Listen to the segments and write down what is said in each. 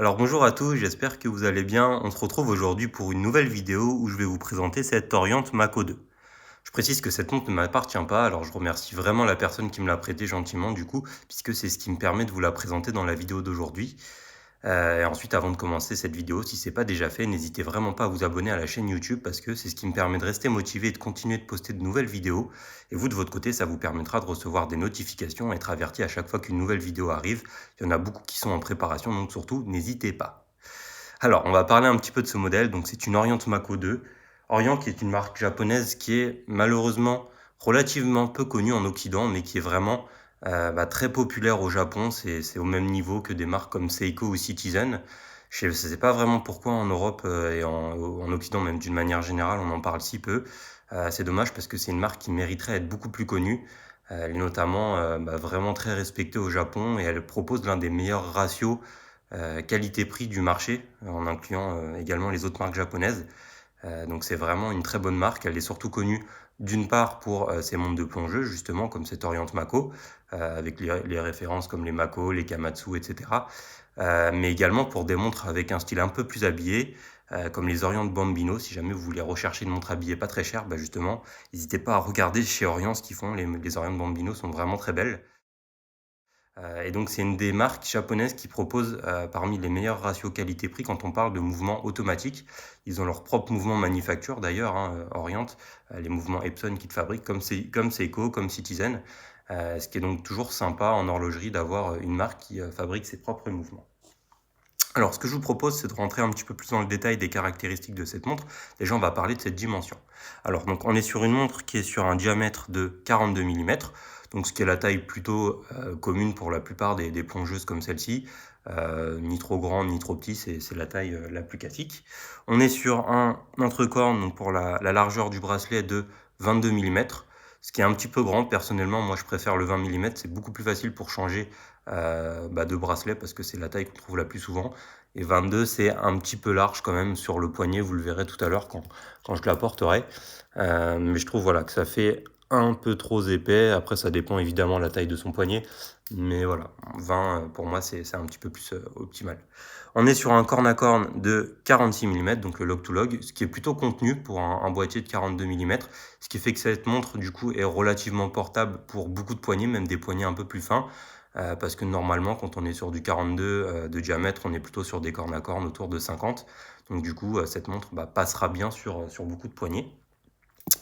Alors bonjour à tous, j'espère que vous allez bien. On se retrouve aujourd'hui pour une nouvelle vidéo où je vais vous présenter cette Orient Mako 2. Je précise que cette montre ne m'appartient pas, alors je remercie vraiment la personne qui me l'a prêtée gentiment du coup, puisque c'est ce qui me permet de vous la présenter dans la vidéo d'aujourd'hui. Et ensuite, avant de commencer cette vidéo, si ce n'est pas déjà fait, n'hésitez vraiment pas à vous abonner à la chaîne YouTube parce que c'est ce qui me permet de rester motivé et de continuer de poster de nouvelles vidéos. Et vous, de votre côté, ça vous permettra de recevoir des notifications et être averti à chaque fois qu'une nouvelle vidéo arrive. Il y en a beaucoup qui sont en préparation, donc surtout, n'hésitez pas. Alors, on va parler un petit peu de ce modèle. Donc, c'est une Orient Mako 2. Orient qui est une marque japonaise qui est malheureusement relativement peu connue en Occident, mais qui est vraiment très populaire au Japon. C'est au même niveau que des marques comme Seiko ou Citizen. Je ne sais pas vraiment pourquoi en Europe et en Occident, même d'une manière générale, on en parle si peu. C'est dommage parce que c'est une marque qui mériterait d'être beaucoup plus connue. Elle est notamment vraiment très respectée au Japon et elle propose l'un des meilleurs ratios qualité-prix du marché, en incluant également les autres marques japonaises. Donc c'est vraiment une très bonne marque. Elle est surtout connue d'une part pour ses montres de plongeux, justement, comme cette Orient Mako, avec les références comme les Mako, les Kamatsu, etc. Mais également pour des montres avec un style un peu plus habillé, comme les Orient Bambino. Si jamais vous voulez rechercher une montre habillée pas très chère, justement, n'hésitez pas à regarder chez Orient ce qu'ils font. Les Orient Bambino sont vraiment très belles. Et donc c'est une des marques japonaises qui propose parmi les meilleurs ratios qualité-prix quand on parle de mouvements automatiques. Ils ont leur propre mouvement manufacture d'ailleurs, Orient, les mouvements Epson qu'ils fabriquent comme Seiko, comme Citizen. Ce qui est donc toujours sympa en horlogerie d'avoir une marque qui fabrique ses propres mouvements. Alors, ce que je vous propose, c'est de rentrer un petit peu plus dans le détail des caractéristiques de cette montre. Déjà, on va parler de cette dimension. Alors, donc, on est sur une montre qui est sur un diamètre de 42 mm, donc ce qui est la taille plutôt commune pour la plupart des plongeuses comme celle-ci. Ni trop grand, ni trop petit, c'est la taille la plus classique. On est sur un entrecorne donc pour la largeur du bracelet de 22 mm, ce qui est un petit peu grand. Personnellement, moi, je préfère le 20 mm, c'est beaucoup plus facile pour changer de bracelet parce que c'est la taille qu'on trouve la plus souvent. Et 22, c'est un petit peu large quand même sur le poignet, vous le verrez tout à l'heure quand je la porterai. Mais je trouve voilà, que ça fait un peu trop épais. Après, ça dépend évidemment de la taille de son poignet. Mais voilà, 20 pour moi, c'est un petit peu plus optimal. On est sur un corne à corne de 46 mm, donc le log-to-log, ce qui est plutôt contenu pour un boîtier de 42 mm, ce qui fait que cette montre, du coup, est relativement portable pour beaucoup de poignets, même des poignets un peu plus fins. Parce que normalement, quand on est sur du 42 de diamètre, on est plutôt sur des cornes à corne autour de 50. Donc du coup, cette montre passera bien sur beaucoup de poignets.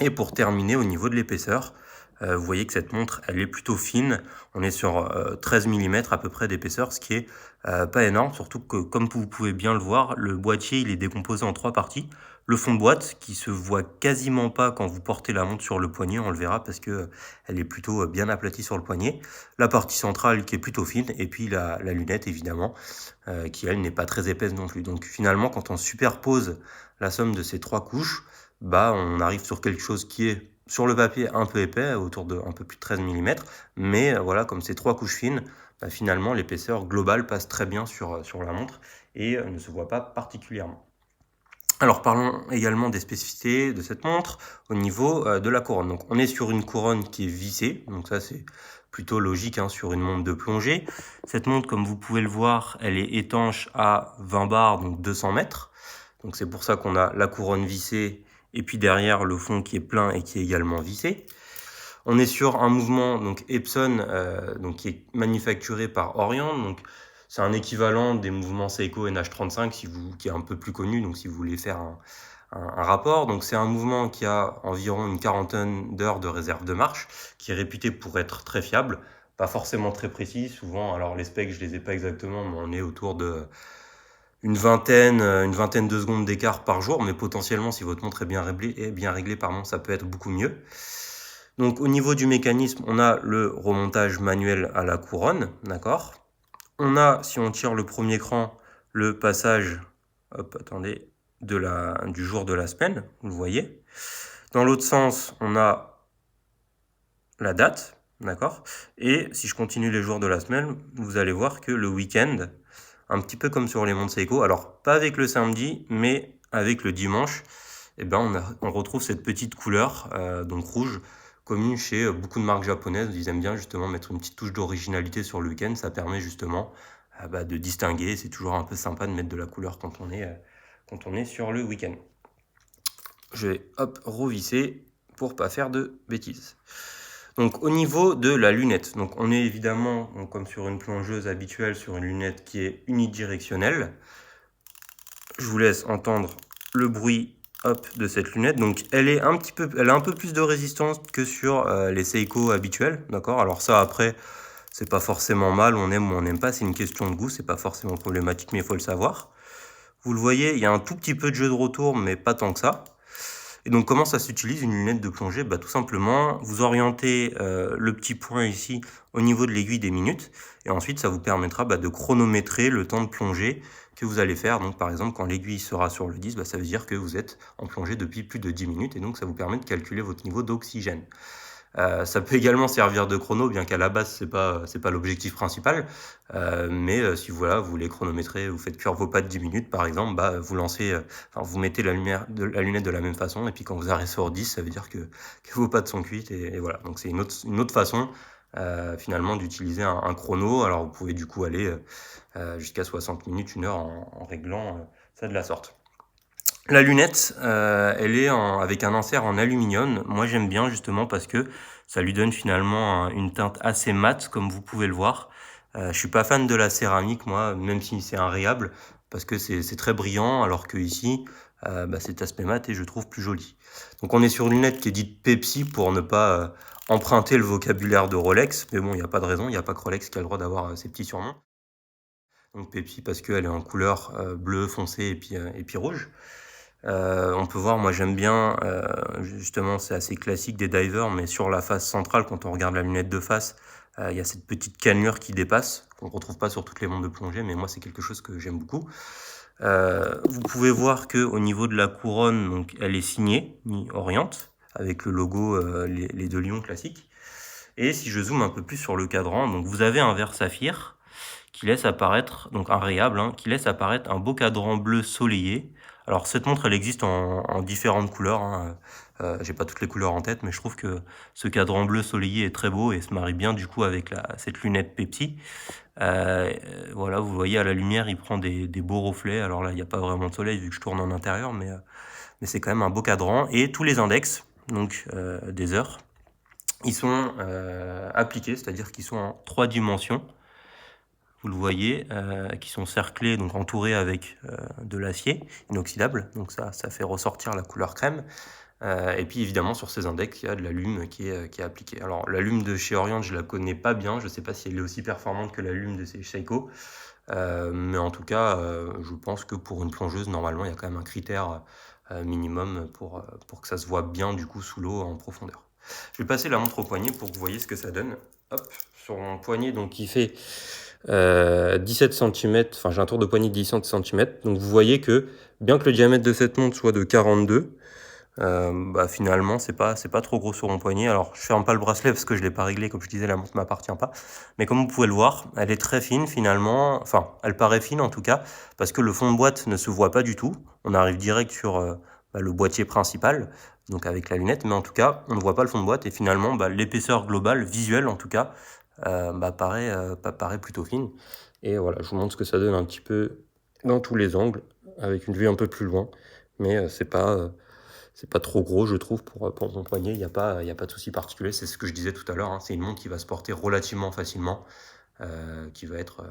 Et pour terminer, au niveau de l'épaisseur, vous voyez que cette montre, elle est plutôt fine. On est sur 13 mm à peu près d'épaisseur, ce qui est pas énorme, surtout que, comme vous pouvez bien le voir, le boîtier, il est décomposé en 3 parties. Le fond de boîte, qui se voit quasiment pas quand vous portez la montre sur le poignet, on le verra parce que elle est plutôt bien aplatie sur le poignet. La partie centrale qui est plutôt fine, et puis la lunette, évidemment, qui, elle, n'est pas très épaisse non plus. Donc finalement, quand on superpose la somme de ces 3 couches, on arrive sur quelque chose qui est sur le papier un peu épais, autour de un peu plus de 13 mm, mais voilà, comme c'est 3 couches fines, finalement l'épaisseur globale passe très bien sur la montre et ne se voit pas particulièrement. Alors parlons également des spécificités de cette montre au niveau de la couronne. Donc on est sur une couronne qui est vissée, donc ça c'est plutôt logique sur une montre de plongée. Cette montre, comme vous pouvez le voir, elle est étanche à 20 bars, donc 200 mètres. Donc c'est pour ça qu'on a la couronne vissée et puis derrière le fond qui est plein et qui est également vissé. On est sur un mouvement donc Epson donc qui est manufacturé par Orient. Donc c'est un équivalent des mouvements Seiko NH35 qui est un peu plus connu, donc si vous voulez faire un rapport. Donc c'est un mouvement qui a environ une quarantaine d'heures de réserve de marche, qui est réputé pour être très fiable, pas forcément très précis. Souvent, alors les specs je les ai pas exactement, mais on est autour de une vingtaine de secondes d'écart par jour, mais potentiellement si votre montre est bien réglée, ça peut être beaucoup mieux. Donc au niveau du mécanisme, on a le remontage manuel à la couronne, d'accord. On a, si on tire le premier cran, le passage, du jour de la semaine, vous le voyez. Dans l'autre sens, on a la date, d'accord. Et si je continue les jours de la semaine, vous allez voir que le week-end, un petit peu comme sur les montres Seiko, alors pas avec le samedi, mais avec le dimanche, on retrouve cette petite couleur, donc rouge, commune chez beaucoup de marques japonaises. Ils aiment bien justement mettre une petite touche d'originalité sur le week-end. Ça permet justement de distinguer. C'est toujours un peu sympa de mettre de la couleur quand on est sur le week-end. Je vais revisser pour pas faire de bêtises. Donc au niveau de la lunette, donc on est évidemment, comme sur une plongeuse habituelle, sur une lunette qui est unidirectionnelle. Je vous laisse entendre le bruit de cette lunette. Donc elle a un peu plus de résistance que sur les Seiko habituelles, d'accord. Alors ça, après, c'est pas forcément mal, on aime ou on n'aime pas, c'est une question de goût, c'est pas forcément problématique, mais il faut le savoir. Vous le voyez, il y a un tout petit peu de jeu de retour, mais pas tant que ça. Et donc comment ça s'utilise une lunette de plongée? Tout simplement, vous orientez le petit point ici au niveau de l'aiguille des minutes, et ensuite ça vous permettra de chronométrer le temps de plongée que vous allez faire. Donc par exemple, quand l'aiguille sera sur le 10, ça veut dire que vous êtes en plongée depuis plus de 10 minutes, et donc ça vous permet de calculer votre niveau d'oxygène. Ça peut également servir de chrono, bien qu'à la base c'est pas l'objectif principal, mais si vous voulez chronométrer, vous faites cuire vos pâtes 10 minutes par exemple, vous lancez, vous mettez la lunette de la même façon, et puis quand vous arrivez sur 10, ça veut dire que vos pâtes sont cuites, et voilà. Donc c'est une autre façon finalement d'utiliser un chrono. Alors vous pouvez du coup aller jusqu'à 60 minutes, 1 heure en réglant ça de la sorte. La lunette, elle est avec un insert en aluminium. Moi, j'aime bien justement parce que ça lui donne finalement une teinte assez mate, comme vous pouvez le voir. Je suis pas fan de la céramique, moi, même si c'est un parce que c'est très brillant, alors que ici, cet aspect mat et je trouve plus joli. Donc on est sur une lunette qui est dite Pepsi pour ne pas emprunter le vocabulaire de Rolex, mais bon, il n'y a pas de raison, il n'y a pas que Rolex qui a le droit d'avoir ces petits surnoms. Donc Pepsi parce qu'elle est en couleur bleu foncé et puis rouge. On peut voir, moi j'aime bien, justement c'est assez classique des divers, mais sur la face centrale, quand on regarde la lunette de face, il y a cette petite cannelure qui dépasse, qu'on ne retrouve pas sur toutes les montres de plongée, mais moi c'est quelque chose que j'aime beaucoup. Vous pouvez voir qu'au niveau de la couronne, donc, elle est signée, Orient, avec le logo, les 2 lions classiques. Et si je zoome un peu plus sur le cadran, donc vous avez un verre saphir qui laisse apparaître, donc un rayable, qui laisse apparaître un beau cadran bleu soleillé. Alors cette montre, elle existe en différentes couleurs. J'ai pas toutes les couleurs en tête, mais je trouve que ce cadran bleu soleillé est très beau et se marie bien du coup avec cette lunette Pepsi. Voilà, vous voyez à la lumière, il prend des beaux reflets. Alors là, il n'y a pas vraiment de soleil vu que je tourne en intérieur, mais c'est quand même un beau cadran. Et tous les index, donc des heures, ils sont appliqués, c'est-à-dire qu'ils sont en 3 dimensions. Vous le voyez, qui sont cerclés, donc entourés avec de l'acier inoxydable, donc ça fait ressortir la couleur crème. Et puis évidemment sur ces index, il y a de l'alume qui est appliquée. Alors l'alume de chez Orient, je la connais pas bien, je sais pas si elle est aussi performante que l'alume de chez Seiko, mais en tout cas, je pense que pour une plongeuse, normalement, il y a quand même un critère minimum pour que ça se voit bien du coup sous l'eau en profondeur. Je vais passer la montre au poignet pour que vous voyez ce que ça donne. Hop, sur mon poignet, donc qui fait 17 cm, enfin j'ai un tour de poignet de 17 cm, donc vous voyez que bien que le diamètre de cette montre soit de 42, finalement c'est pas trop gros sur mon poignet. Alors je ferme pas le bracelet parce que je l'ai pas réglé, comme je disais, la montre m'appartient pas, mais comme vous pouvez le voir, elle est très fine finalement, enfin elle paraît fine en tout cas, parce que le fond de boîte ne se voit pas du tout, on arrive direct sur le boîtier principal, donc avec la lunette, mais en tout cas on ne voit pas le fond de boîte, et finalement l'épaisseur globale, visuelle en tout cas, paraît plutôt fine. Et voilà, je vous montre ce que ça donne un petit peu dans tous les angles, avec une vue un peu plus loin, mais c'est pas trop gros, je trouve, pour mon poignet. Il n'y a pas de souci particulier, c'est ce que je disais tout à l'heure, c'est une montre qui va se porter relativement facilement, qui va être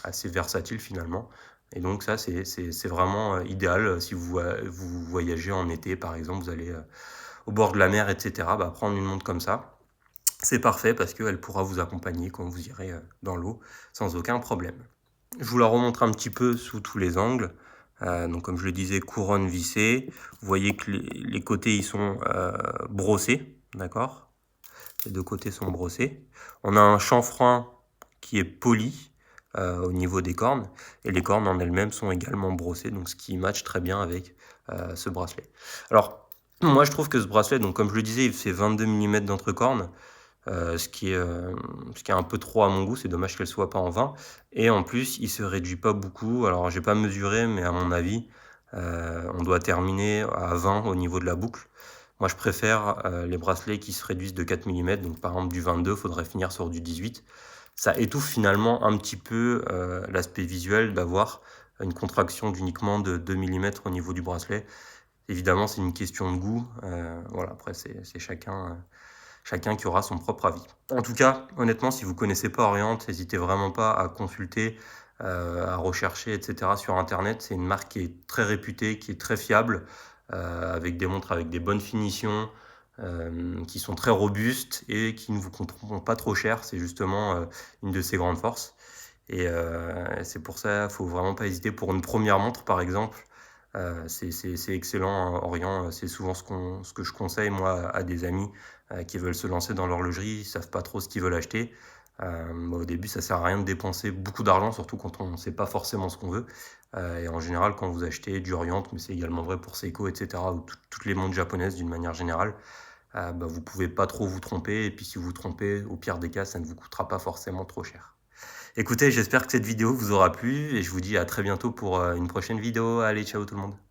assez versatile finalement. Et donc ça, c'est vraiment idéal si vous voyagez en été, par exemple, vous allez au bord de la mer, etc., prendre une montre comme ça, c'est parfait parce qu'elle pourra vous accompagner quand vous irez dans l'eau sans aucun problème. Je vous la remontre un petit peu sous tous les angles. Donc comme je le disais, couronne vissée. Vous voyez que les côtés ils sont brossés, d'accord? Les 2 côtés sont brossés. On a un chanfrein qui est poli au niveau des cornes, et les cornes en elles-mêmes sont également brossées, donc ce qui matche très bien avec ce bracelet. Alors moi je trouve que ce bracelet, donc comme je le disais, il fait 22 mm d'entrecorne. Ce qui est un peu trop à mon goût, c'est dommage qu'elle soit pas en 20, et en plus il se réduit pas beaucoup. Alors j'ai pas mesuré, mais à mon avis on doit terminer à 20 au niveau de la boucle. Moi je préfère les bracelets qui se réduisent de 4 mm, donc par exemple du 22, faudrait finir sur du 18. ça étouffe finalement un petit peu l'aspect visuel d'avoir une contraction d'uniquement de 2 millimètres au niveau du bracelet. Évidemment, c'est une question de goût. Voilà, après, c'est chacun qui aura son propre avis. En tout cas, honnêtement, si vous ne connaissez pas Orient, n'hésitez vraiment pas à consulter, à rechercher, etc. sur Internet. C'est une marque qui est très réputée, qui est très fiable, avec des montres avec des bonnes finitions, qui sont très robustes et qui ne vous coûteront pas trop cher. C'est justement une de ses grandes forces. Et c'est pour ça, il ne faut vraiment pas hésiter. Pour une première montre, par exemple, c'est excellent, Orient. C'est souvent ce que je conseille, moi, à des amis qui veulent se lancer dans l'horlogerie. Ils ne savent pas trop ce qu'ils veulent acheter. Au début, ça ne sert à rien de dépenser beaucoup d'argent, surtout quand on ne sait pas forcément ce qu'on veut. Et en général, quand vous achetez du Orient, mais c'est également vrai pour Seiko, etc., ou toutes les montres japonaises d'une manière générale, vous ne pouvez pas trop vous tromper. Et puis si vous vous trompez, au pire des cas, ça ne vous coûtera pas forcément trop cher. Écoutez, j'espère que cette vidéo vous aura plu et je vous dis à très bientôt pour une prochaine vidéo. Allez, ciao tout le monde.